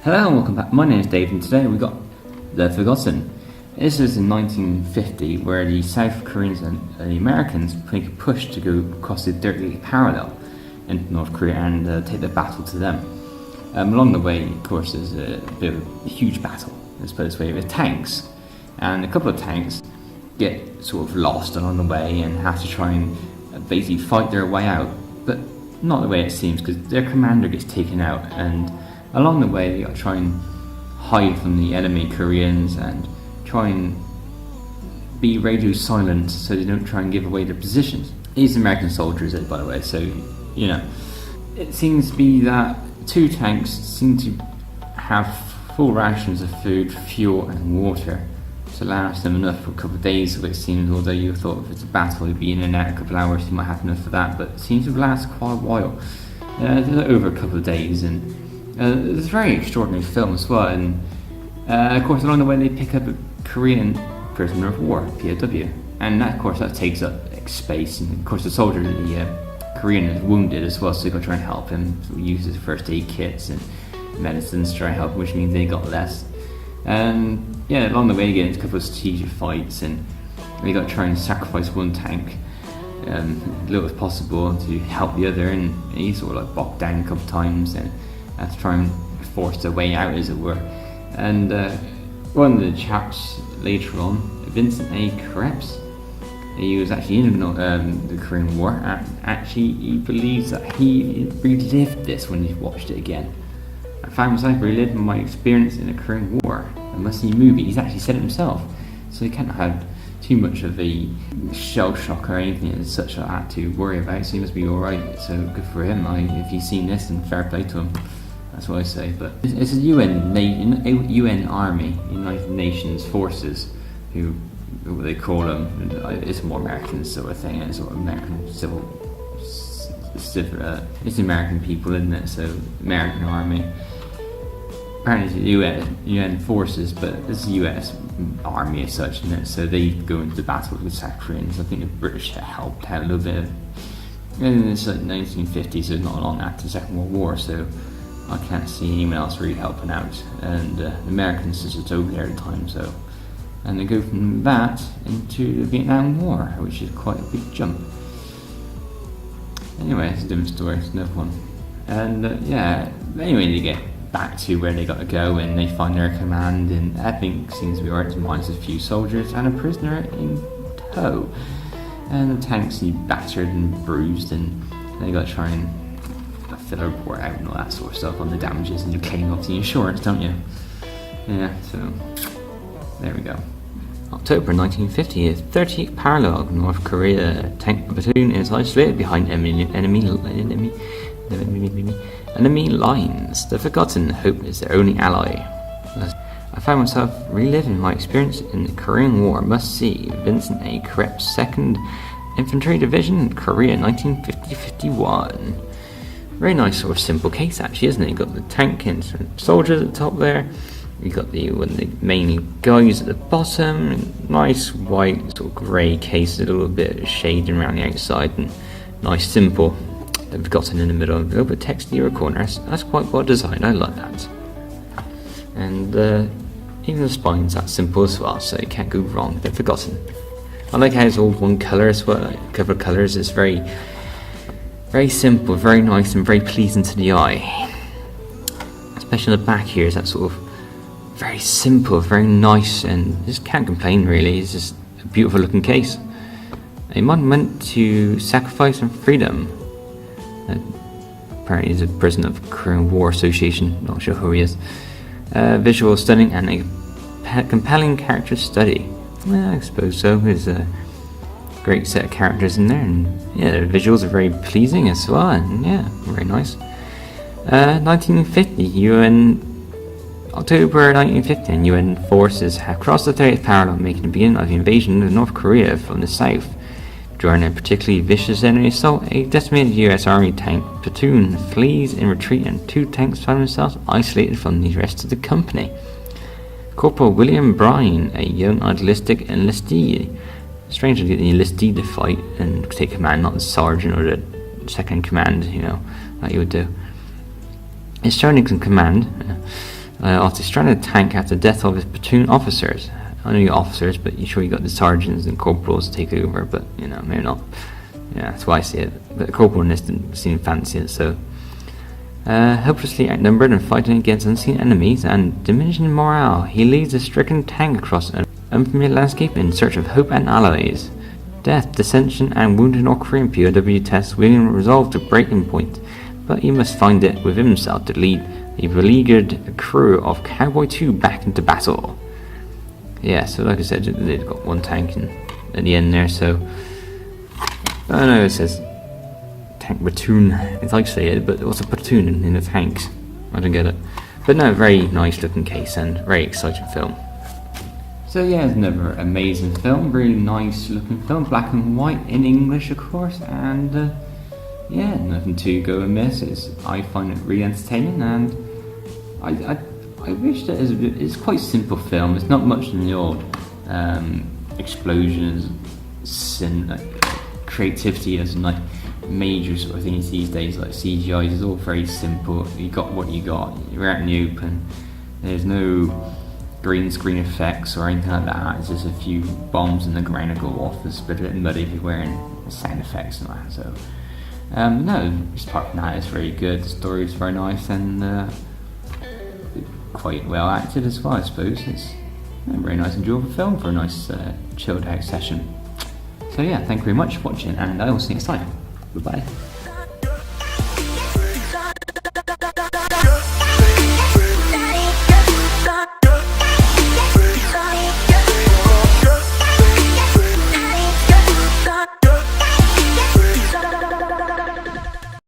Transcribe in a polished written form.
Hello and welcome back. My name is Dave and today we got The Forgotten. This is in 1950 where the South Koreans and the Americans make a push to go across the dirty parallel into North Korea and take the battle to them. Along the way, of course, there's a bit of a huge battle, let's put it this way, with tanks. And a couple of tanks get sort of lost along the way and have to try and basically fight their way out. But not the way it seems, because their commander gets taken out, and along the way they got to try and hide from the enemy Koreans and try and be radio silent so they don't try and give away their positions. These American soldiers, by the way, so you know, it seems to be that two tanks seem to have full rations of food, fuel and water to last them enough for a couple of days, so it seems, although you thought if it's a battle it'd be in and out a couple of hours, you might have enough for that, but it seems to last quite a while, over a couple of days. And it's a very extraordinary film as well, and of course along the way they pick up a Korean prisoner of war, POW, and that, of course, that takes up space, and of course the soldier, the Korean, is wounded as well, so they've got to try and help him, so we use his first aid kits and medicines to try and help him, which means they got less. And yeah, along the way they get into a couple of strategic fights, and they got to try and sacrifice one tank as little as possible to help the other, and he sort of like bogged down a couple of times and had to try and force their way out, as it were. And one of the chaps later on, Vincent A. Krebs, he was actually in the Korean War, and actually he believes that he relived this when he watched it again. I found myself reliving my experience in the Korean War. I must see a movie, he's actually said it himself, so he can't have too much of a shell shock or anything as such like that to worry about, so he must be alright, so good for him. If he's seen this, then fair play to him. That's what I say. But it's a UN Army, United Nations Forces, who what they call them. It's more American sort of thing. It's sort of American civil. It's American people, isn't it? So American Army. Apparently it's UN Forces, but it's the US Army as such, isn't it? So they go into the battle with South Koreans. I think the British helped out a little bit. And it's like 1950, so not long after the Second World War. So I can't see anyone else really helping out, and the Americans are just over there at the time, so, and they go from that into the Vietnam War, which is quite a big jump. Anyway, it's a different story, it's another one. And anyway, they get back to where they got to go, and they find their command, and everything seems to be alright, minus a few soldiers and a prisoner in tow. And the tanks are battered and bruised, and they got to try and fill a report out and all that sort of stuff on the damages, and you claim off the insurance, don't you? Yeah, so there we go. October 1950 is 30th parallel. North Korea tank platoon is isolated behind enemy lines. The Forgotten hope is their only ally. I found myself reliving my experience in the Korean War. Must see Vincent A. Krebs, 2nd Infantry Division, Korea, 1950-51. Very nice sort of simple case, actually, isn't it? You've got the tank and some soldiers at the top there. You've got the main guys at the bottom. Nice white sort of grey case, a little bit of shading around the outside, and nice simple. They've gotten in the middle, a little bit texty in the corner. That's quite well designed. I like that. And even the spine's that simple as well, so you can't go wrong. They're Forgotten. I like how it's all one colour as well. Like a couple of colours. It's very simple, very nice, and very pleasing to the eye. Especially on the back here is that sort of very simple, very nice, and just can't complain really. It's just a beautiful looking case. A monument to sacrifice and freedom. Apparently he's a prisoner of the Korean War Association, not sure who he is. Visual stunning and a compelling character study. Well, I suppose so. There's a great set of characters in there, and yeah, the visuals are very pleasing as well, and yeah, very nice. 1950, October 1950, and UN forces have crossed the 30th parallel, making the beginning of the invasion of North Korea from the south. During a particularly vicious enemy assault, a decimated US Army tank platoon flees in retreat, and two tanks find themselves isolated from the rest of the company. Corporal William Bryan, a young idealistic enlistee. Strange to get the enlistee to fight and take command, not the sergeant or the second command, like you would do. Is shown in command After he stranded a tank after the death of his platoon officers. I know you got officers, but you sure you got the sergeants and corporals to take over, but maybe not. Yeah, that's why I see it. But the corporal in this didn't seem fancy it, so. Helplessly outnumbered and fighting against unseen enemies and diminishing morale, he leads a stricken tank across an unfamiliar landscape in search of hope and allies. Death, dissension, and wounded North Korean POW tests, William resolved to breaking point, but he must find it within himself to lead the beleaguered crew of Cowboy 2 back into battle. Yeah, so like I said, they've got one tank at the end there, so. I don't know, it says tank platoon. It's like to say it, but what's a platoon in the tanks? I don't get it. But no, very nice looking case and very exciting film. So yeah, it's another amazing film, really nice looking film, black and white in English of course, and yeah, nothing to go amiss. I find it really entertaining, and I wish that it's quite a simple film. It's not much in the old explosions, creativity as in like major sort of things these days, like CGI is all very simple. You got what you got. You're out in the open. There's no green screen effects or anything like that. It's just a few bombs in the ground that go off. It's a bit muddy if you're wearing sound effects and that. So no, just apart from that, it's very good. The story is very nice and quite well acted as well, I suppose. It's a very nice, enjoyable film for a nice chilled out session. So yeah, thank you very much for watching, and I will see you next time. Goodbye.